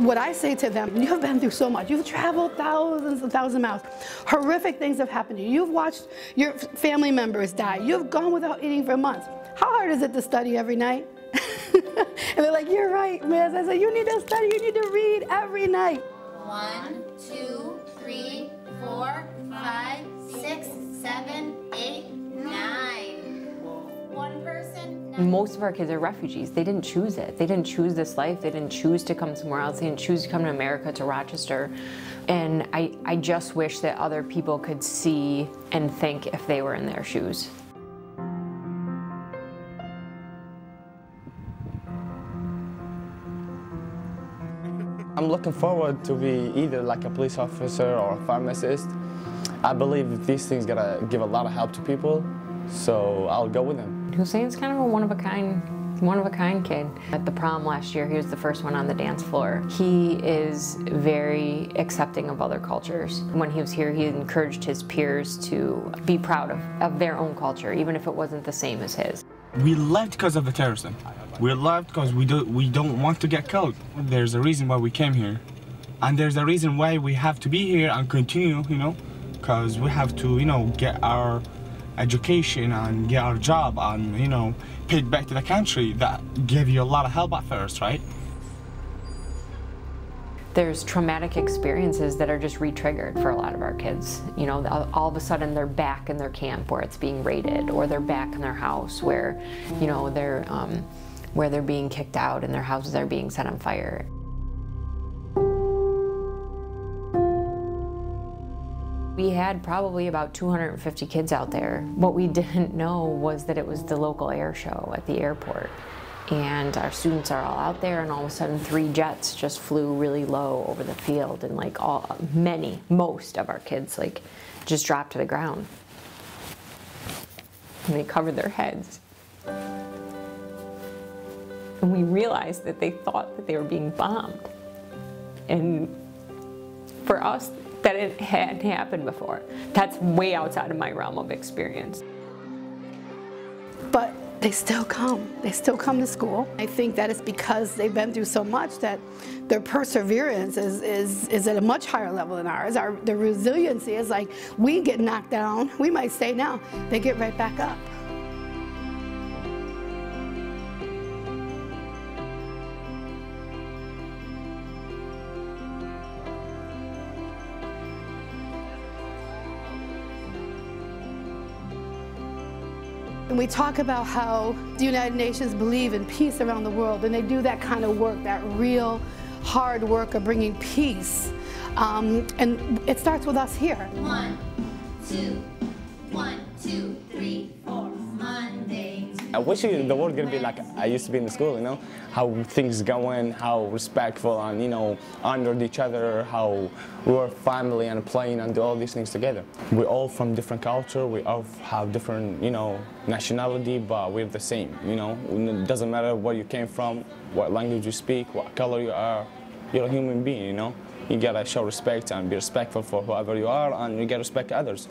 what I say to them, you have been through so much. You've traveled thousands and thousands of miles. Horrific things have happened to you. You've watched your family members die. You've gone without eating for months. How hard is it to study every night? And they're like, you're right, miss. I said, you need to study, you need to read every night. 1, 2, 3, 4, 5, 6, 7, 8, 9. One person. Most of our kids are refugees. They didn't choose it. They didn't choose this life. They didn't choose to come somewhere else. They didn't choose to come to America, to Rochester. And I just wish that other people could see and think if they were in their shoes. I'm looking forward to be either like a police officer or a pharmacist. I believe these things gotta give a lot of help to people, so I'll go with them. Hussein's kind of a one of a kind kid. At the prom last year, he was the first one on the dance floor. He is very accepting of other cultures. When he was here, he encouraged his peers to be proud of their own culture, even if it wasn't the same as his. We left because of the terrorism. We left because we don't want to get killed. There's a reason why we came here. And there's a reason why we have to be here and continue, you know, because we have to, you know, get our education and get our job and, you know, pay it back to the country. That gave you a lot of help at first, right? There's traumatic experiences that are just re-triggered for a lot of our kids. You know, all of a sudden they're back in their camp where it's being raided, or they're back in their house where, you know, where they're being kicked out and their houses are being set on fire. We had probably about 250 kids out there. What we didn't know was that it was the local air show at the airport. And our students are all out there, and all of a sudden 3 jets just flew really low over the field, and like most of our kids like just dropped to the ground. And they covered their heads. And we realized that they thought that they were being bombed. And for us, that it hadn't happened before. That's way outside of my realm of experience. But they still come. They still come to school. I think that it's because they've been through so much that their perseverance is at a much higher level than ours. Their resiliency is like, we get knocked down, we might stay down, they get right back up. And we talk about how the United Nations believe in peace around the world, and they do that kind of work, that real hard work of bringing peace. And it starts with us here. 1, 2, 1, 2, 3, 4. Monday. I wish the world could be like I used to be in the school, you know, how things going, how respectful and, you know, honored each other, how we were family and playing and do all these things together. We're all from different culture, we all have different, you know, nationality, but we're the same, you know. It doesn't matter where you came from, what language you speak, what color you are, you're a human being, you know. You gotta show respect and be respectful for whoever you are, and you gotta respect others.